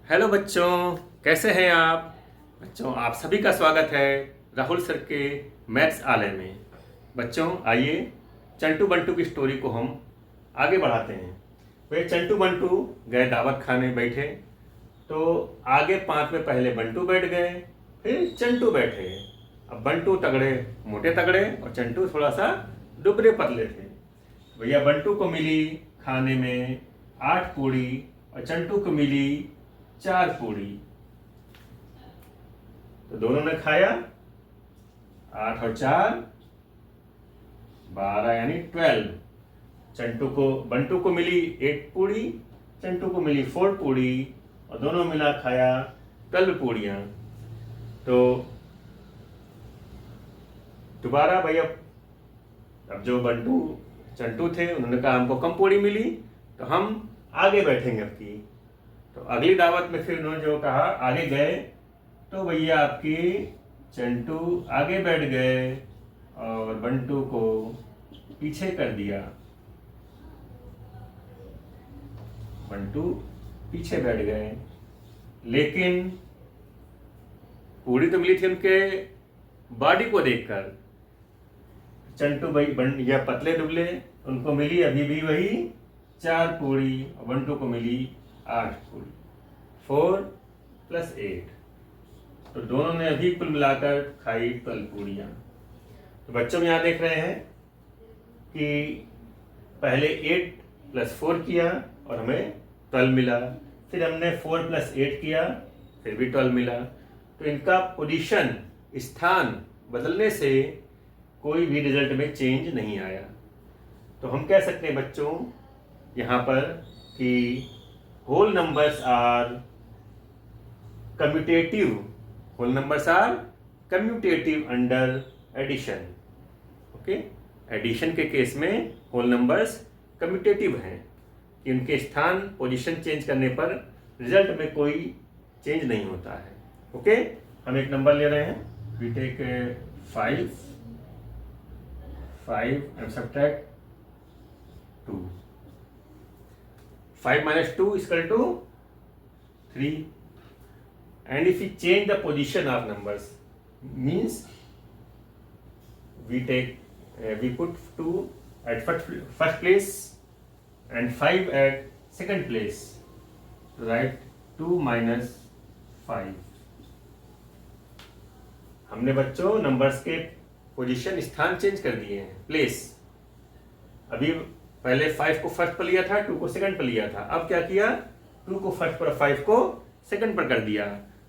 Hello बच्चों, कैसे हैं आप? बच्चों, आप सभी का स्वागत है राहुल सर के मैथ्स आलय में। बच्चों, आइए चंटू बंटू की स्टोरी को हम आगे बढ़ाते हैं। वे चंटू बंटू गए दावत खाने बैठे, तो आगे पांच में पहले बंटू बैठ गए, फिर चंटू बैठे। अब बंटू तगड़े मोटे तगड़े और चंटू थोड़ा सा दुबले पतले थे। भैया बंटू को मिली खाने में 8 पूड़ी और चंटू को मिली 4 पूड़ी। तो दोनों ने खाया, 8 और 4 12 यानी 12। बंटू को मिली 8 पूड़ी, चंटू को मिली 4 पूड़ी और दोनों मिला खाया 12 पूड़ियाँ। तो दोबारा भैया, अब जो बंटू चंटू थे उन्होंने कहा हमको कम पूड़ी मिली तो हम आगे बैठेंगे आपकी। तो अगली दावत में फिर उन्होंने जो कहा आगे गए, तो भैया आपकी चंटू आगे बैठ गए और बंटू को पीछे कर दिया। बंटू पीछे बैठ गए, लेकिन पूरी तो मिली थी उनके बॉडी को देखकर। चंटू भाई या पतले दुबले, उनको मिली अभी भी वही 4 पूड़ी और बंटू को मिली 8 पूड़ी। 4 + 8, तो दोनों ने अभी कुल मिलाकर खाई 12 पूड़ियाँ। तो बच्चों यहाँ देख रहे हैं कि पहले 8 + 4 किया और हमें 12 मिला, फिर हमने 4 + 8 किया, फिर भी 12 मिला। तो इनका पोजीशन, स्थान बदलने से कोई भी रिजल्ट में चेंज नहीं आया। तो हम कह सकते हैं बच्चों यहाँ पर कि whole numbers are commutative. Whole numbers are commutative under addition. Okay, addition के केस में होल नंबर्स कम्यूटेटिव हैं कि उनके स्थान, पोजीशन चेंज करने पर रिजल्ट में कोई चेंज नहीं होता है। ओके, हम एक नंबर ले रहे हैं। We take 5 and subtract 2. 5 - 2 = 3. And if we change the position of numbers, means we put 2 at first place and 5 at second place. Write 2 - 5. हमने बच्चों नंबर्स के पोजीशन, स्थान चेंज कर दिए हैं, प्लेस। अभी पहले 5 को फर्स्ट पर लिया था, 2 को सेकंड पर लिया था। अब क्या किया, 2 को फर्स्ट पर, 5 को सेकंड पर कर दिया।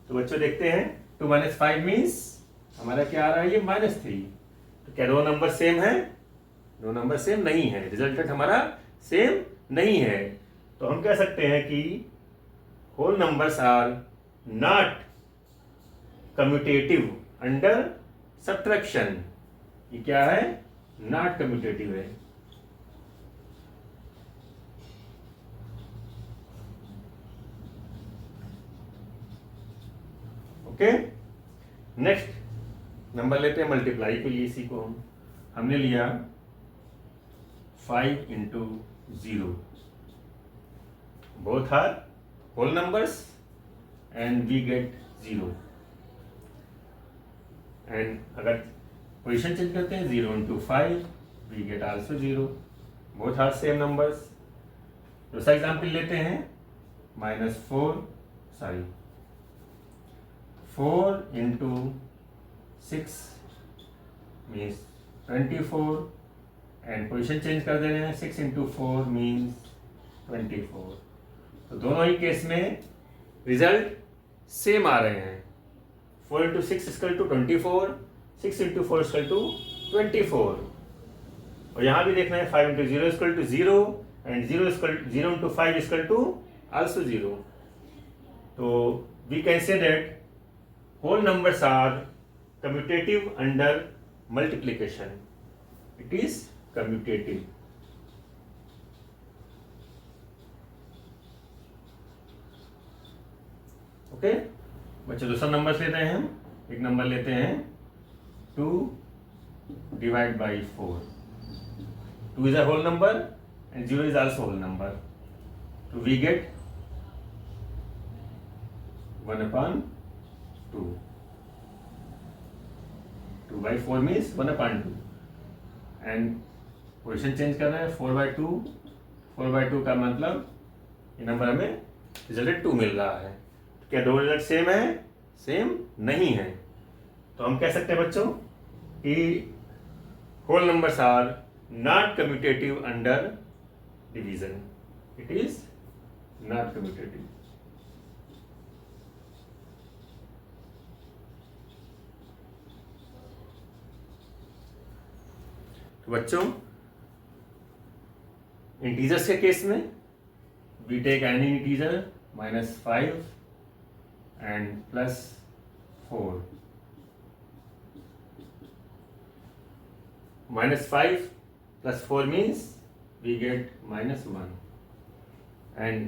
तो बच्चों देखते हैं 2 - 5 मीन्स हमारा क्या आ रहा है, ये -3। तो क्या दो नंबर सेम है? दो नंबर सेम नहीं है, रिजल्टेंट हमारा सेम नहीं है। तो हम कह सकते हैं कि whole numbers are not commutative under subtraction. ये क्या है? नॉट कम्यूटेटिव है। ओके, नेक्स्ट नंबर लेते हैं मल्टीप्लाई के लिए। इसी को हमने लिया 5 × 0। Both are whole numbers and we get 0। And अगर पोजीशन चेंज करते हैं, 0 × 5 we get also 0। Both are same numbers. दूसरा एग्जाम्पल लेते हैं, -4 4 × 6 मीन्स 24 एंड पोजीशन चेंज कर दे रहे हैं, 6 × 4 मीन्स 24। तो दोनों ही केस में रिजल्ट सेम आ रहे हैं। 4 × 6 = 24, 6 × 4 = 24। और यहाँ भी देखना है 5 × 0 = 0 एंड 0 × 5 = also 0। तो we can say that whole numbers are commutative under multiplication. It is commutative. Okay बच्चों, दूसरा नंबर लेते हैं हम। एक नंबर लेते हैं 2 / 4। 2 is a whole number and 0 is also whole number. So we get 1/2. 2/4 means 1/2 and position change कर रहे हैं 4/2. 4/2 का मतलब ये नंबर हमें रिजल्ट 2 मिल रहा है. क्या दो रिजल्ट सेम है? सेम नहीं है. तो हम कह सकते हैं बच्चों कि whole numbers are not commutative under division. It is not commutative. तो बच्चों इंटीजर्स के केस में we take any integer -5 and +4. -5 + 4 means we get -1 and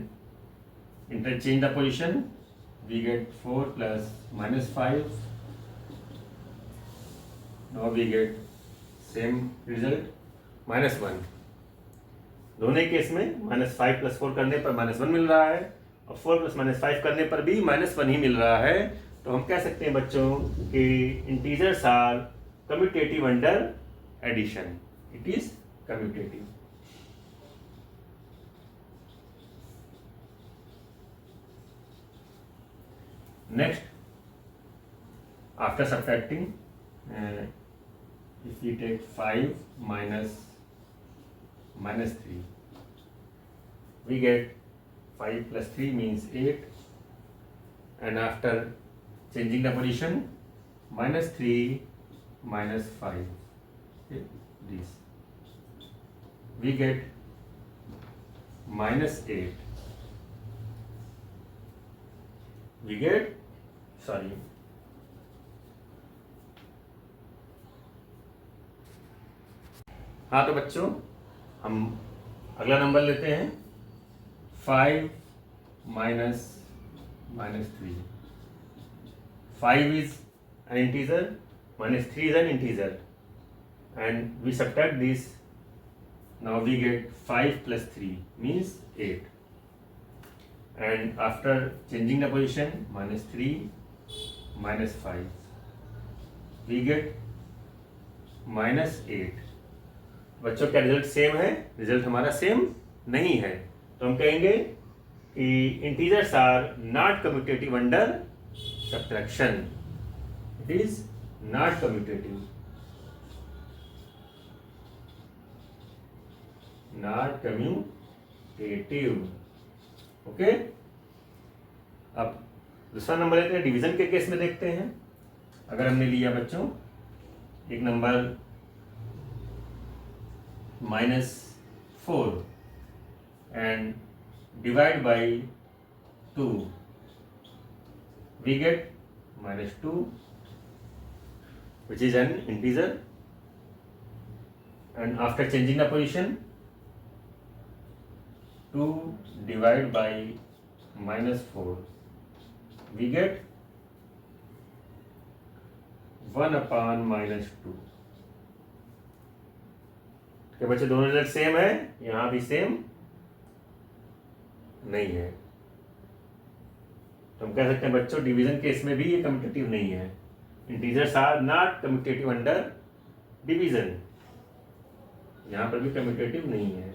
interchange the position. We get 4 plus -5. Now we get same result -1. दोनों case में -5 + 4 करने पर -1 मिल रहा है और 4 + -5 करने पर भी -1 ही मिल रहा है. तो हम कह सकते हैं बच्चों कि integers are commutative under addition. It is commutative. Next, after subtracting, if we take 5 minus -3, we get 5 plus 3 means 8, and after changing the position -3 -5, okay, this we get -8. We get, sorry, हाँ. तो बच्चों हम अगला number लेते हैं 5 minus -3. 5 is an integer, -3 is an integer, and we subtract this. Now we get 5 plus 3 means 8, and after changing the position -3 -5, we get -8. बच्चों क्या result same है? रिजल्ट हमारा सेम नहीं है. तो हम कहेंगे कि integers are not commutative under subtraction. It is not commutative. Not commutative. Okay. अब दूसरा नंबर लेते हैं. डिवीजन के केस में देखते हैं. अगर हमने लिया बच्चों एक number -4 and divide by 2, we get -2, which is an integer, and after changing the position 2 divided by -4, we get 1/-2. क्या बच्चे दोनों रिजल्ट सेम है? यहां भी सेम नहीं है. तो हम कह सकते हैं बच्चों डिवीजन केस में भी ये कम्यूटेटिव नहीं है. Integers are not commutative under division. यहां पर भी कम्यूटेटिव नहीं है.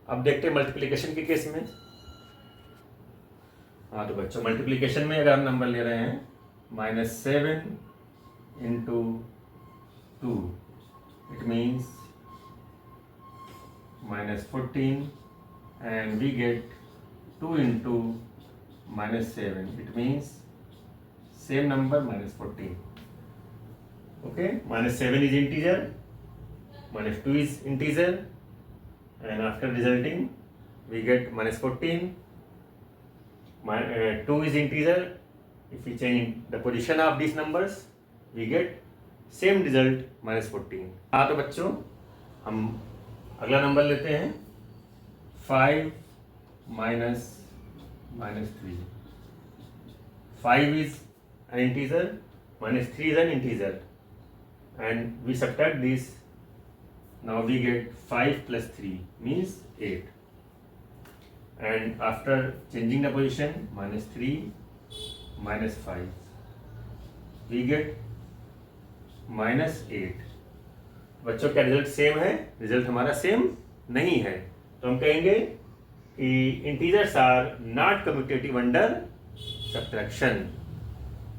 अब देखते हैं मल्टीप्लिकेशन के केस में. हाँ. तो बच्चों मल्टीप्लिकेशन में अगर हम नंबर ले रहे हैं -7 into 2, it means -14, and we get 2 into -7, it means same number -14. Okay, -7 is integer, -2 is integer, and after resulting we get -14. 2 is integer. If we change the position of these numbers, we get same result -14. हाँ. तो बच्चों हम अगला number लेते हैं 5 minus -3. 5 is an integer, -3 is an integer, and we subtract this. Now we get 5 plus 3 means 8. And after changing the position, minus 3 minus 5, we get minus 8. बच्चों क्या result same है? रिजल्ट हमारा सेम नहीं है, तो हम कहेंगे कि integers are not commutative under subtraction.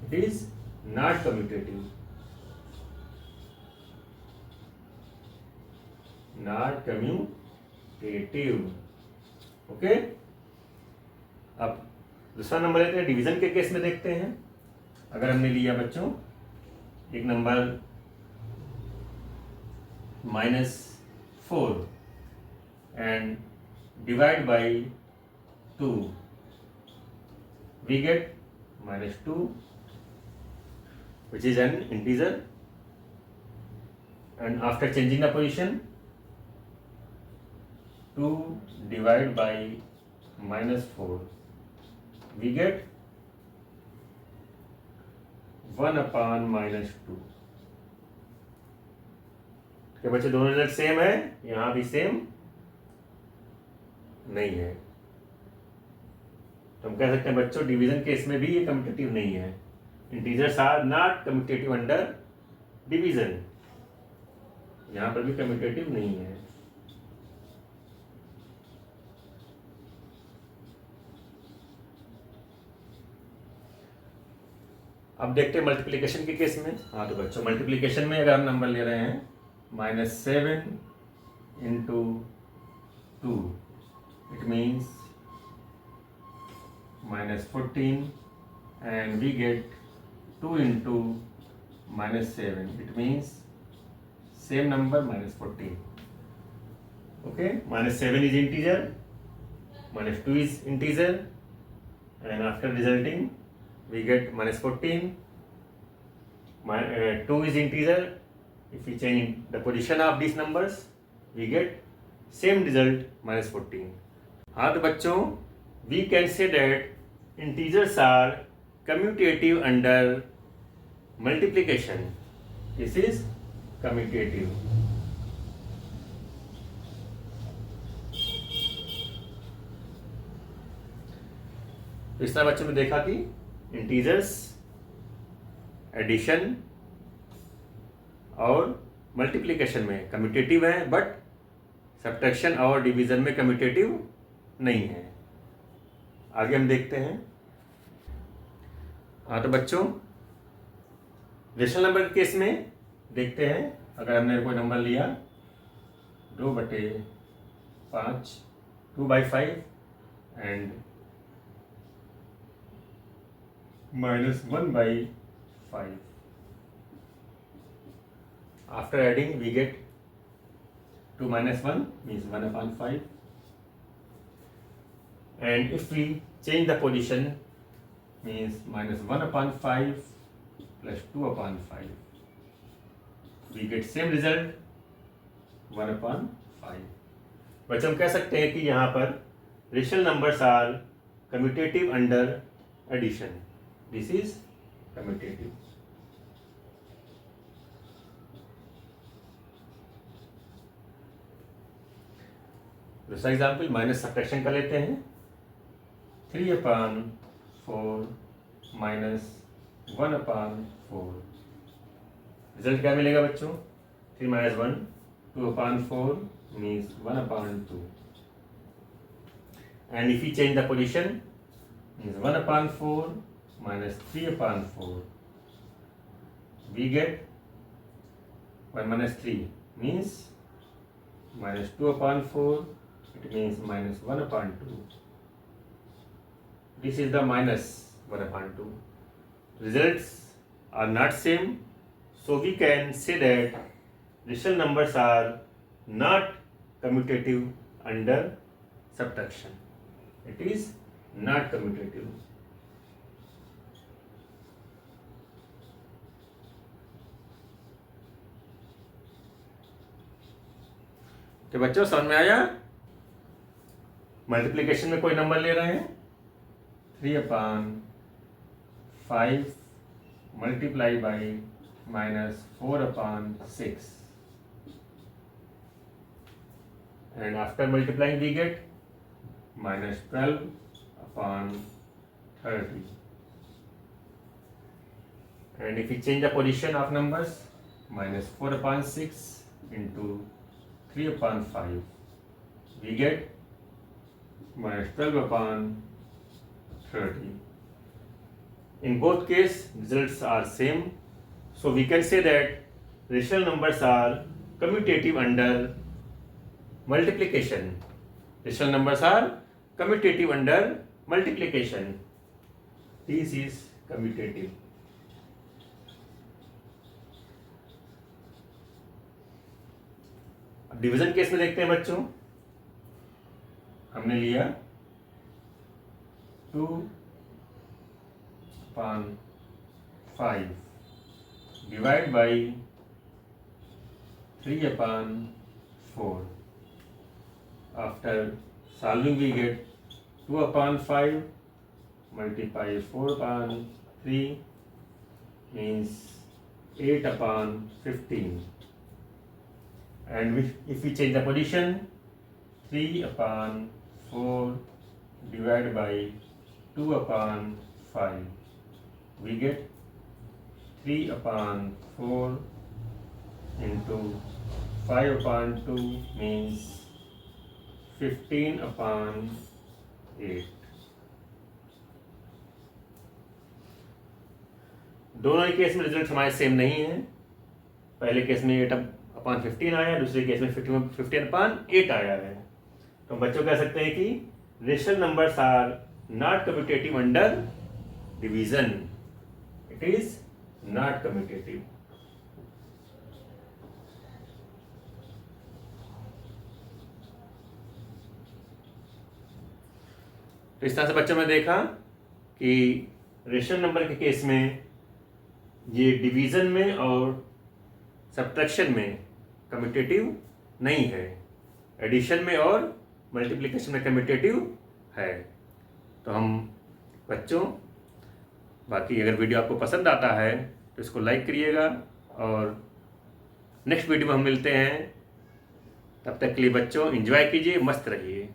It is not commutative. Not commutative. Okay. अब दूसरा नंबर लेते हैं. डिवीजन के केस में देखते हैं. अगर हमने लिया बच्चों एक number -4 and divide by 2, we get -2, which is an integer, and after changing the position, 2 divided by -4, we get 1 upon -2. क्या बच्चे दोनों रिजल्ट सेम है? यहां भी सेम नहीं है, तो हम कह सकते हैं बच्चों डिवीजन केस में भी ये कम्यूटेटिव नहीं है. Integers are not commutative under division. यहां पर भी कम्यूटेटिव नहीं है. अब देखते हैं मल्टीप्लिकेशन के केस में. हाँ, तो बच्चों मल्टीप्लिकेशन में अगर हम नंबर ले रहे हैं -7 into 2, it means -14, and we get 2 into -7, it means same number -14. Okay, -7 is integer, -2 is integer, and after resulting we get -14. 2 is integer. If we change the position of these numbers, we get same result -14. हाँ, तो बच्चों we can say that integers are commutative under multiplication. This is commutative. तो इस तरह बच्चों ने देखा कि इंटीजर्स एडिशन और मल्टीप्लिकेशन में कम्यूटेटिव है, बट सब्ट्रैक्शन और डिवीजन में कम्यूटेटिव नहीं है. आगे हम देखते हैं. हाँ, तो बच्चों रेशनल नंबर के केस में देखते हैं. अगर हमने कोई नंबर लिया 2/5, 2/5 and -1/5. After adding, we get 2 minus 1 means 1 upon 5. And if we change the position, means -1 upon 5 plus 2 upon 5. We get same result 1 upon 5. बच्चों हम कह सकते हैं कि यहाँ पर rational numbers are commutative under addition. This is commutative. दूसरा example minus subtraction का लेते हैं. 3/4 minus 1/4. रिजल्ट क्या मिलेगा बच्चों? 3 minus 1, 2/4 means 1/2. And if we change the position, means 1/4 minus 3/4. We get 1 minus 3 means minus 2/4. It means minus 1/2. This is the minus 1/2. Results are not same, so we can say that rational numbers are not commutative under subtraction. It is not commutative. तो बच्चों समझ में आया? Multiplication में कोई number ले रहे हैं 3/5 multiply by -4/6. and after multiplying we get minus 12 upon 30. And if we change the position of numbers, minus 4 upon 6 into 3 upon 5, we get minus 12 upon 30. In both cases, results are same. So we can say that rational numbers are commutative under multiplication. Rational numbers are commutative under multiplication. This is commutative. अब division case में देखते हैं बच्चों, हमने लिया 2 upon 5 divide by 3 upon 4. After solving we get 2 upon 5 multiply 4 upon 3 means 8 upon 15. And if we change the position, 3 upon 4 divided by 2 upon 5, we get 3 upon 4 into 5 upon 2 means 15 upon 8. दोनों ही case में result हमारे same नहीं है। पहले case में 8 upon 15 आया, दूसरे case में 15 upon 8 आया है। तो बच्चों कह सकते हैं कि rational numbers are not commutative under division. It is not commutative. तो इस तरह से बच्चों ने देखा कि रेशनल नंबर के केस में ये डिवीजन में और सब्ट्रैक्शन में कम्यूटेटिव नहीं है, एडिशन में और मल्टीप्लिकेशन में कम्यूटेटिव है. तो हम बच्चों, बाकी अगर वीडियो आपको पसंद आता है तो इसको लाइक करिएगा और नेक्स्ट वीडियो में हम मिलते हैं. तब तक के लिए बच्चों एंजॉय कीजिए, मस्त रहिए.